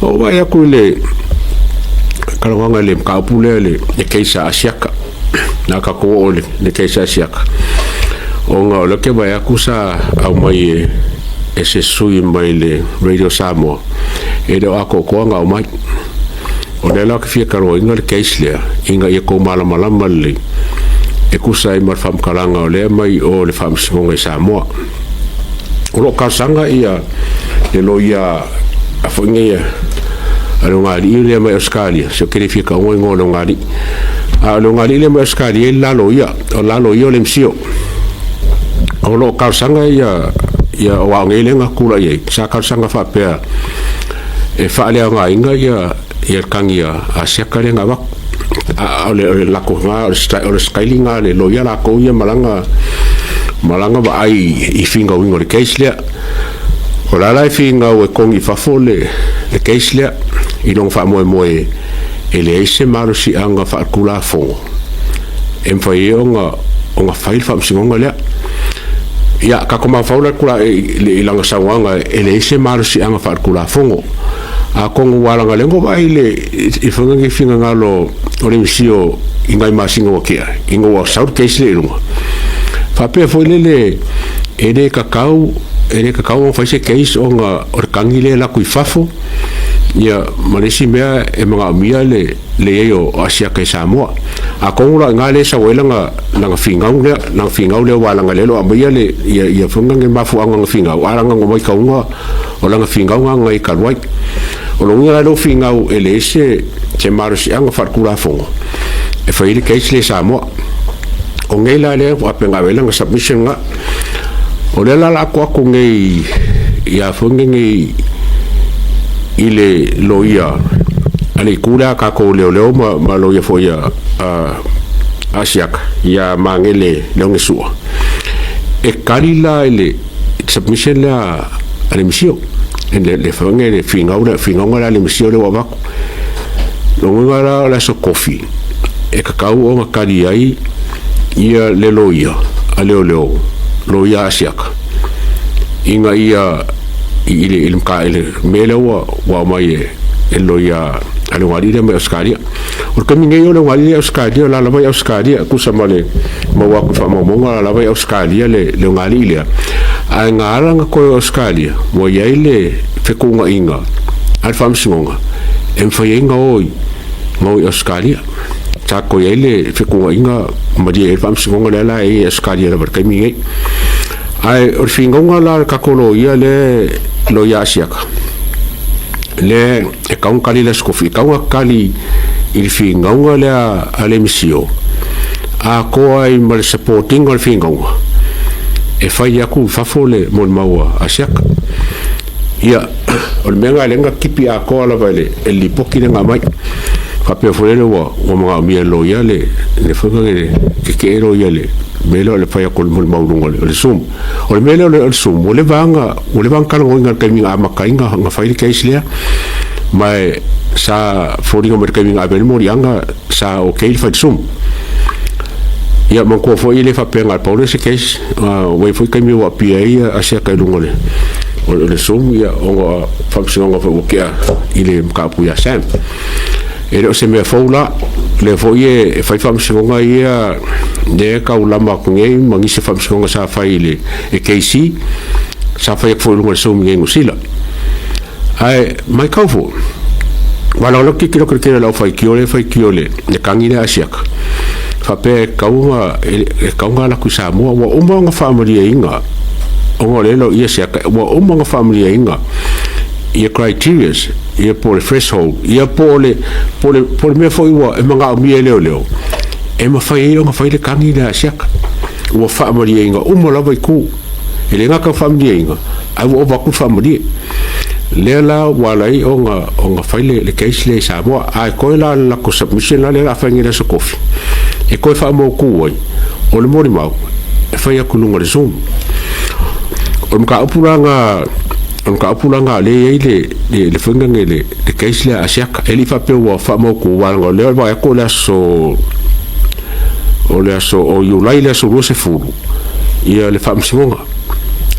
o vai aku le kalawanga le kaupule le keisa asiaka na ka ko le keisa asiaka o nga lo ke vai aku sa au mai ese sui mai le Radio Samoa e do ako ko nga mai o le la ke fia karo inga le keisle inga ia ko mala le e kusa i mar fam kalanga o le mai o le fam singonga i Samoa o lo kasanga ia le lo ia a fonga ia alo ngali ile mai Australia se kere fia ka o ngolo ngali alo ngali ile mai Australia la lo ia o le msio o lo kasanga ia o angele nga kula ia sa kasanga fa pe e fa le nga inga ia kangia a sekare nga wak ole la ko nga o scaling ale lo ia la ko ia malanga ba ai I finga wingo le keisle o la finga o kongi fa fole le keisle I non fa mo e le ese malo si anga fa kula fo em fa nga fail fa msingonga le ia ka koma faula kula le langa sawanga le ese malo si anga fa kula fo a kongo wala nga lengo ba ile I fonga ngi finga ngalo o le misio ingai masinga o kia ingo wa south case le lunga fa pe foi le ere kakau o fa se case o nga o kangile la kui fafo ia malesi mea e mga mia le yo asia ke Samoa a kongo la ngale sa wela nga fingau le wala nga lelo amia le ia fonga ngi mafu anga fingau ala nga ngomai kaunga o la nga fingau nga I kalwai o lo ngira lo fingau ele se te marusi anga farkula fongo e fa ile case le Samoa o ngela le a penga vela nga submission nga o le la ko ngai ia fonga ngi ile loia ale kula ka ko leo ma loia foia asiaka ia mangele le ngesua e kalila ile submission la ale misio le fonga le finga le misio le wabako lo ngara la so coffee e kakau o makali ai ia le loia ale loia asiaka inga ia ile mka ile mele wa mai e loia ale wali le Australia o ka minge yo le wali Australia la vai Australia ku samale ma wa ku fama mo la vai Australia le ngali le a ngara nga ko Australia mo ia ile fekunga inga al fam singonga em fayenga oi mo Australia ta ko ia ile fekunga inga ma dia fam singonga la e Australia la ka minge ai o fingonga la ka ko ia le lo ya siaka le e kaun kali la skofi kaun kali il fingonga le ale misio a ko ai mal supporting al fingonga e fai aku fa fole mo maua asiaka ia o menga lenga kipi a ko la vale e li poki nga mai fa pe fole wa mga mi lo ya le fonga ke ro ya le melo le fai ko mo maulunga le sum o le melo le sum o le vanga kan ngonga ke mi ama kainga nga fai ke islia mai sa fori ngo ke mi aben mo rianga sa okay fai sum ia mo ko foi le fa penga paulo se ke we foi ke mi wa pia a se ka lungole o le sum ia o fa singa fo kia ile ka pu ya sam e o se me foula le foi fai fam singa ia de ka ulama ko ngai mangi se fam singa sa fai le e KC sa fai fo lunga sum ngai musila ai mai ka fo wala lo ki kilo ke la fai kiole de kangile asiaka fa pe kaunga la ku Samoa wa umanga family inga o le lo ia siaka wa umanga family inga ia criteria ia por threshold ia por me foi wa e manga mi leo e ma fai le kangile asiaka wa family inga la vai ku ele nga ka family inga ai wa ku family lela walai onga fai le case le Samoa ai ko la ko submission la fa ngira so kofi e ko fa mo ku oi o le mori mau e fai aku lunga le zoom o mka upulanga le funga le case le asiaka ele fa pe wa fa mo ku wa le va ko la so o yulai le so se fu ia le fa msinga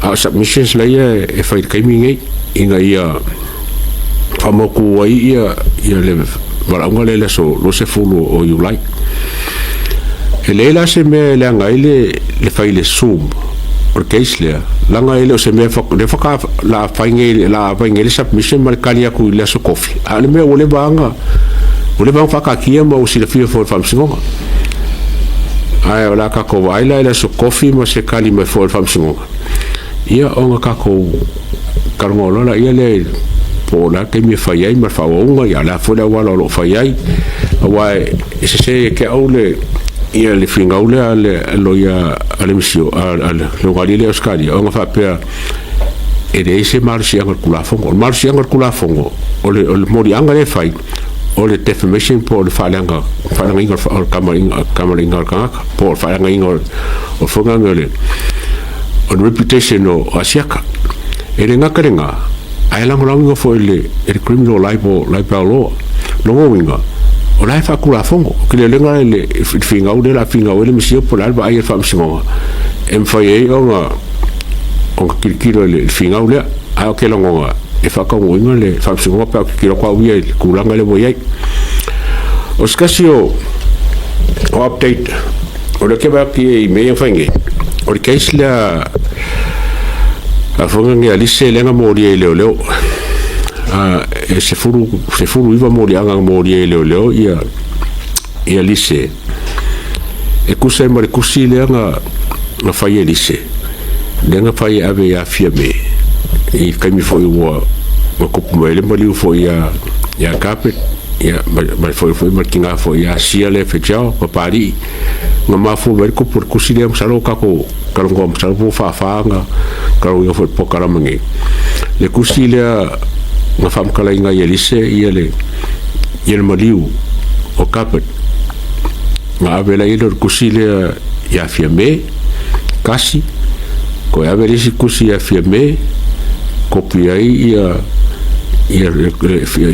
a submissions la ia e fai kai mingi inga ia whamaku ai ia le walaunga le so lo se fulu o Iulai. E leila se mea le anga ile le whai le Zoom o case lea langa ile o se mea le whaka la whainge le submission ma le kali aku i le aso kofi a le mea o le vanga whakakia ma o si le fia fo whamsingonga ai o la kako waila ile aso kofi ma se kali ma fo whamsingonga ia o nga kako karngolola ia le po la ke mi whai ai ma whaonga ia la fo le wala lo whai ai awai se ke au le ia le fingaule ale loia ale misio ale lo galile oscari o nga fa pe e de ese marsi ang kula fongo o le mori anga le fai o le defamation po le falanga inga o kamaringa ka po falanga inga o fonga ngole o reputation o asiaka e le ngakarenga ai lango fo le criminal libel law lo winga o lai fa kula fongo ke le lenga le finga o la finga o le misio por alba ai fa msingo em fa ye o kirkiro le finga o le a ke longo e fa ka o inga le fa msingo pa kiro kwa wi kula ngale mo ye o skasio o update o le ke ba ki me fange o le case la a fonga ngi alise lenga mo le se furu iwa mori anga mori leo ia lise e kusa mari kusi le anga na fai lise le anga fai ave ya fiame i kai mi foi wa ko mele mali fo ya carpet ya mai foi mar kinga fo ya sia le fechao papari nga mafu ver ko por kusi le salo ka ko kalongo salo fa nga karo yo fo pokaramangi le kusi le nga famkala inga yelise yele maliu o carpet nga avela ile kusile ya fiame kasi ko avela si kusi ya fiame kopia ia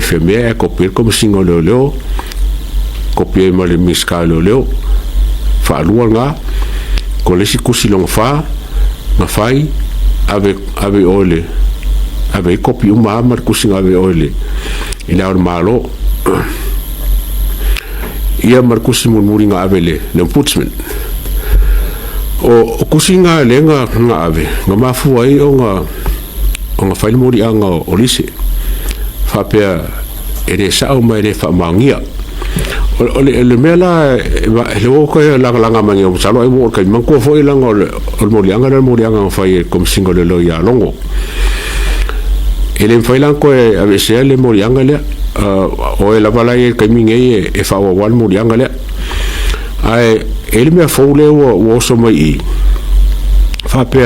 fiame kopia como singo leo kopia male miska leo fa luanga ko le si kusi long fa nga fai ave ole ave kopi uma mar kusinga ave oile ila or malo ia mar kusimun muringa avele le ombudsman o kusinga lenga nga ave nga mafu ai nga fail muri anga olise fa pe ere sa o mai le fa mangia le mela le o ko langa mangi o salo ai mo ka manko foi langa o muri anga fa kom singo le lo ya longo ele foi lan ko a veces le morianga le o la bala e kaminge e fa wal morianga le ai ele me foule o so mai fa pe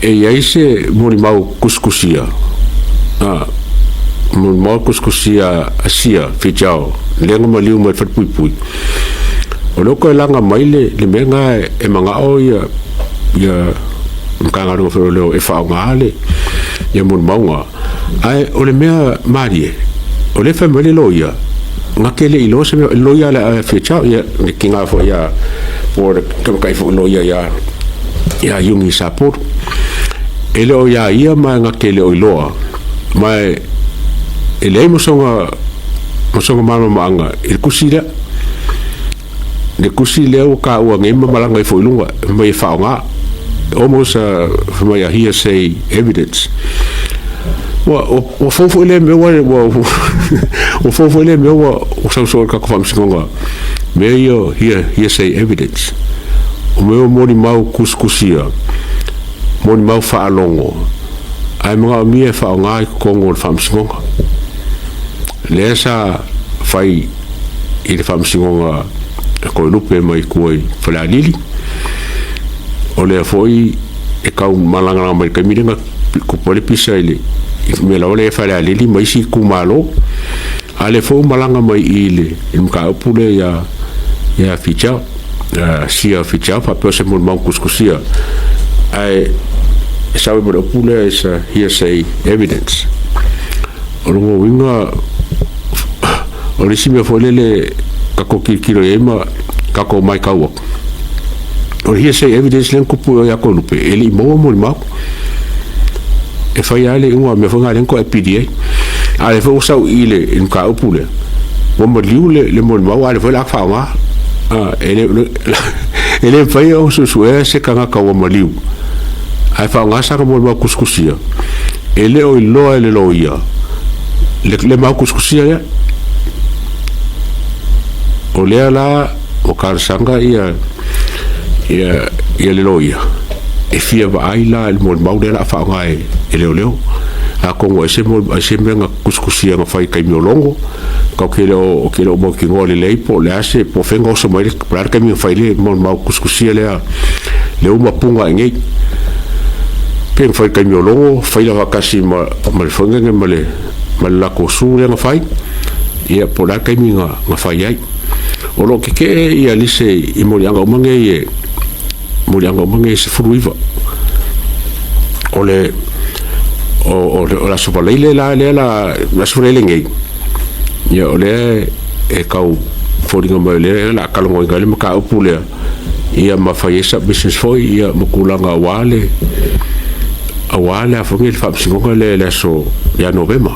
e yaise morimau kuskusia morimau kuskusia asia fichao lenga maliu mai fat pui o loko langa mai le menga e manga o ya mkanga ro fo le e fa ngale ia morimau ai o le mea marie o le family lawyer ngakele ilo se lawyer la fichao ia le kinga fo ya por kai fo lawyer ya yungi support ele o ya ia ma ngakele o iloa mai ele mo songa mama manga il kusila le kusile o ka o ngema malanga fo ilunga mai fa nga almost from my hearsay evidence o fofo ele me o fofo ele me o so ka ko famsinga me yo hearsay evidence o meu mori mau kuskusia mori mau fa alongo ai mga mi fa nga ko ngol famsinga lesa fai il famsinga ko lupe mai ko fala lili o le foi e kau malanga mai ka mirenga ko pole pisa ile me la ole fala lili mai si ku malo ale fo malanga mai ile im ka pule ya ficha sia ficha fa pose mo mau kuskusia ai sabe mo pule esa hearsay evidence o lo winga o le si me folele ka ko kiro ema ka ko mai ka wo o hearsay evidence len kupu ya ko lupe ele mo ma e fai ale un me fonga len ko PDA ale fo sa ile in ka upule mo mo liule le mo mau ale fo la fa nga ele fai o su se kanga ka o maliu ai fa nga sa mo kuskusia ele o lo ele lo ia le mau kuskusia ya o le la o karsanga ia le lo ia e fia va ai la el mo mau de la fa nga ele o leo a kongo ese menga kuskusia nga fai kai miolongo ka ke lo mo ki ngole le po le ase po fengo so mai para kai mi fai le mo mau kuskusia le uma punga ngai pe fai kai miolongo fai la vakasi ma fonga nge male la ko su le nga fai ia po la kai mi nga fai ai o lo ke ia lise i mo yanga mangai se furuiva ole o la supaleile la supaleile ngai ia ole e kau foringa mai le la kalongo ngai le ka upule ia ma faisa business foi ia makulanga wale a fongi fa singo le so ya november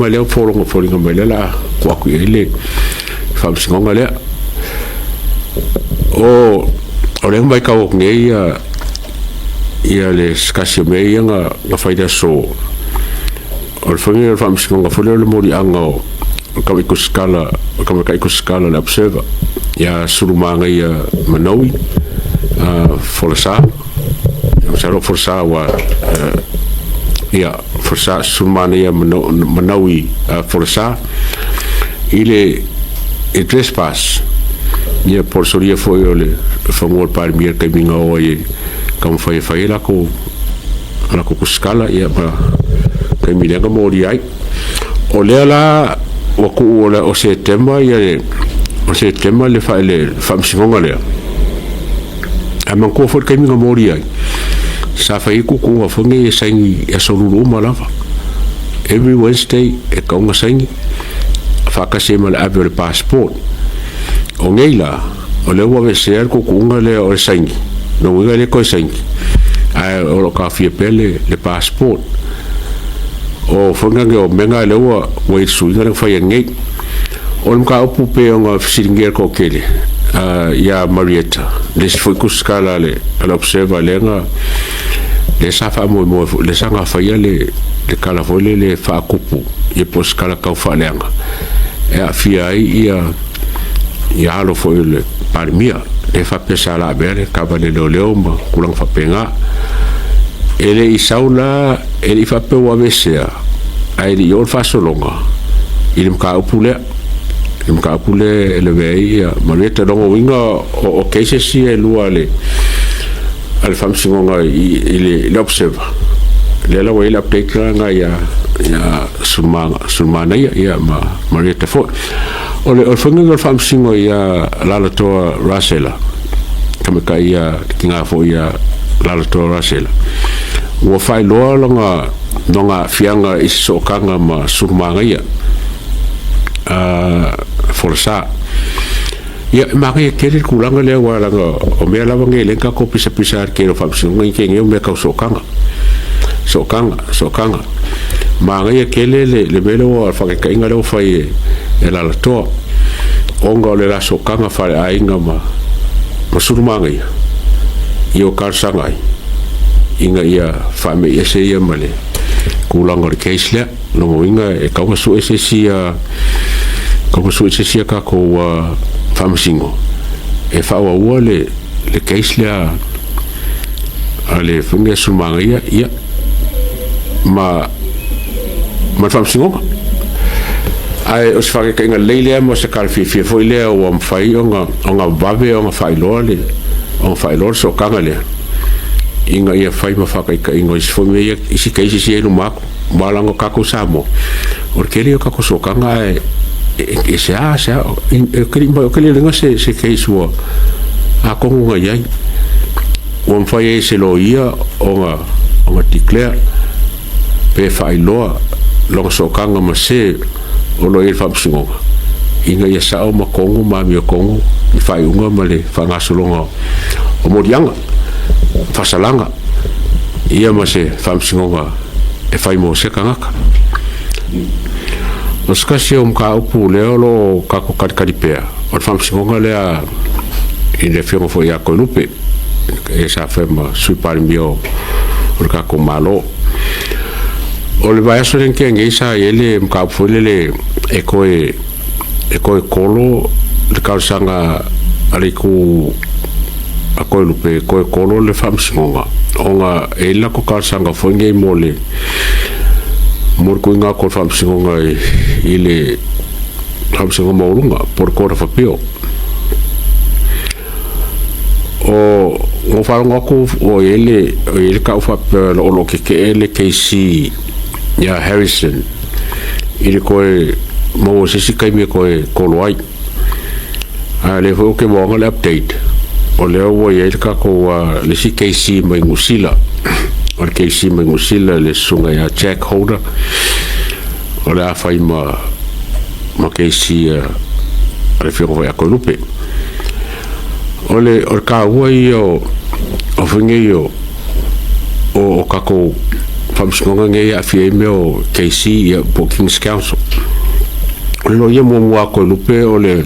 le foringa mai le la kwa ku ile fa singo le o le mai ka o ngai ia le skasio mei nga faida so o fongi le fam singo fole le mori anga ka ikuskala le observer ia surumanga ia manaui forsa wa ia forsa surumanga ia manaui forsa ile e trespass ia por soria foi ole famor par mier que minga oye como foi la ko kuskala ia ba que mi lenga mori ai ole la o ku o setembro ia o setembro le fam singonga le a man ko for que minga mori ai sa fai ku fongi sangi e solulu malava every Wednesday e kaunga sangi fa ka se mal aver passport o ngeila o le wa veser ku kunga le o sangi no wiga le ko sangi a o ka fie pele le passport o fonga o menga le wa wait suinga le fa ngai o ka opu pe nga fisinger ko kele ya Marietta le foi kuskala le observa le nga le safa mo le sanga fa le kala vole le fa kupu e poskala ka fa lenga e a fia ia alo foi le parmia e fa pesa la bere ka vale leo ma kulang fa penga ele isaula ele fa pe wa vesea ai di ol fa solonga ilim ka upule ele vei Marietta dongo winga o keise si e lua le al fam singonga ile observe le la wa ile update nga ya sulmana ya Marietta fo o funga fam singo ya la to Rasela kama ka ya kinga fo ya la to Rasela wo fai lo longa fianga isokanga ma sulmanga ya forsa ya maka kele kulanga le wala o me la bange le ka ko pisa ke ro fam singo ke nge me ka sokanga manga ya kele le melo fa ka inga le fai la to onga le la sokanga fa ainga ma surumanga ya yo karsanga inga ia fa me ese ia male kulanga le keisle no inga e ka so ese sia ka ko fam singo e fa wa le keisle ale funga surumanga ya ma fam singo ai os fa que nga leile mo se kal fi foi le o am fai onga bave onga fai lo so kangale inga ia fai ma fa ka inga is fo me isi ka isi no mak malango ka ko samo porque le ka ko so kanga e se que le nga se que iso a ko nga ia o am fai se lo ia onga declare pe fai lo so kanga ma se o lo e fam singonga inga ia sa o makongo ma mi kongo i fai unga male fa ngasolonga o modianga fasalanga ia ma se fam singonga e fai mo se kangaka o skasi o mka upu leo lo kako karikaripea o whamsingonga lea i le whionga fo ia koe lupe e sa whema sui pari mio o kako malo o le vai aso renke nge isa ele mka upu le e koe kolo le kausanga aliku a koe lupe koe kolo le whamsingonga onga e la ko kausanga fo nge mole Morkuinga ko whamsingonga i le whamsingonga maurunga por kora whapio o ngō wharonga ko o ele ka uwhapio o lo ke ele KC ya Harrison i le koe mau sisi kaimi koe kolo ai a le fo ke wanga le update o leo o ele ka ko le si KC mai ngusila o ke si mai ngusila le sunga ya Jack Holder o le afai ma ke si le fio ya ko lupe o le ka ua i o finge i o kako whamsingonga nge a fie me o KC i po King's Council o le lo ia mua ko lupe o le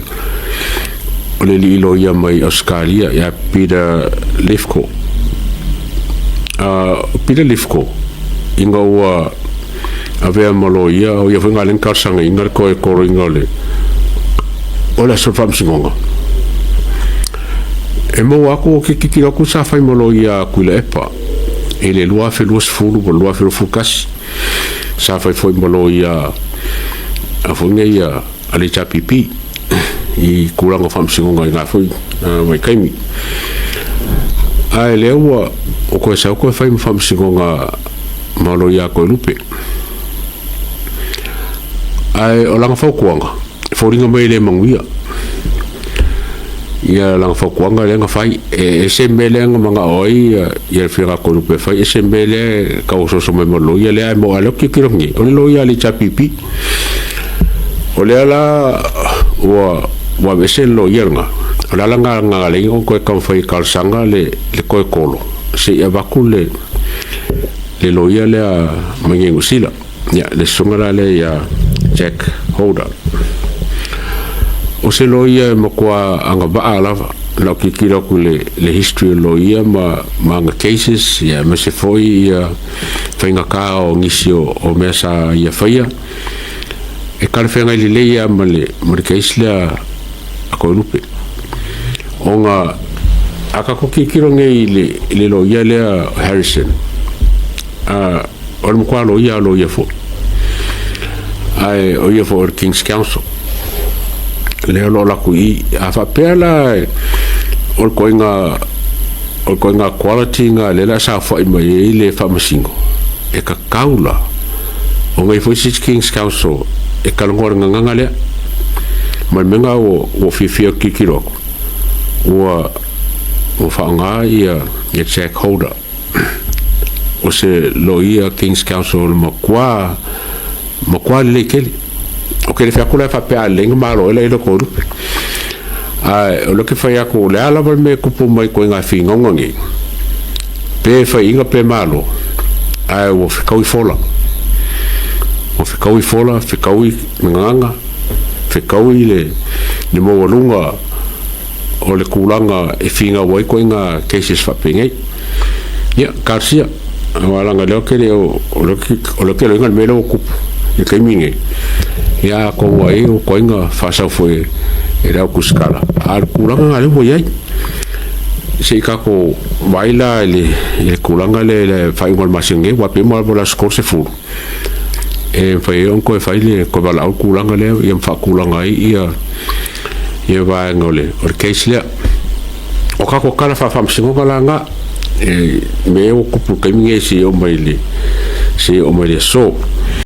li lo ia mai Australia ya Peter Lefko Peter Lefko inga ua avea malo ia o ia whenga len karsanga inga koe koro inga o le aso whamsingonga e mo ako ke kikira ku sa whai malo ia kuila epa e le lua whelua sifuru po lua whelua fukasi sa whai whai malo ia a whenga ia ale chapipi i kuranga whamsingonga i ngā whai mai kaimi ai leo ua o koe sa koe whai whamsingonga malo ia koe lupe ai o langa whaukuanga whoringa mai le manguia ia langa whaukuanga le nga whai e se mele nga mga oi ia le whianga koe lupe whai e se mele ka usoso mai malo ia le ai mo alo kikirongi o le lo ia le chapipi o le ala ua vese lo ia nga o le ala nga le ingo koe kam whai kalsanga le koe kolo se ia vaku le lo ia le a mangengu sila ya le sungara le ya Jack Holder o se lo ia ma kua anga vaa lava lau kikira ku le history lo ia ma anga cases ya me se foi ia whainga ka o ngisi o mea sa ia whaia e kare whenga ili le ia ma le case lea a koe lupe o nga aka ko kikira nge le lo ia lea Harrison o le mkua lo ia fo ai o ia fo King's Council leo lo laku i a whapea la o koinga quality nga lela sa whai mai e le whamasingo e ka kaula o ngai fo si King's Council e kalongora nganga lea mai menga o fifia kikiroko o whaanga ia Jack Holder o se lo ia King's Council makua le kele o ke le fiakula fa pe alenga malo ele lo ko o lo ke fa ya ko le ala me kupu mai ko nga fi ngongi pe fa inga pe malo o fikau fola fikau nganga fikau le mo walunga o le kulanga e finga wai ko nga cases fa pingai ya Garcia wala nga lo ke o lo ke lo nga melo kupu e kaiminge ia ko wai o koinga fasa foi era kuskala al kulanga ale foi ai se ka ko baila le kulanga le fai ngol masinge wa pe mo la scorse fu e fai on ko fai le ko bala kulanga le ia fa kulanga ia va ngole o case le o ka ko kala fa singo kalanga e me o kupu kaiminge si o mai le so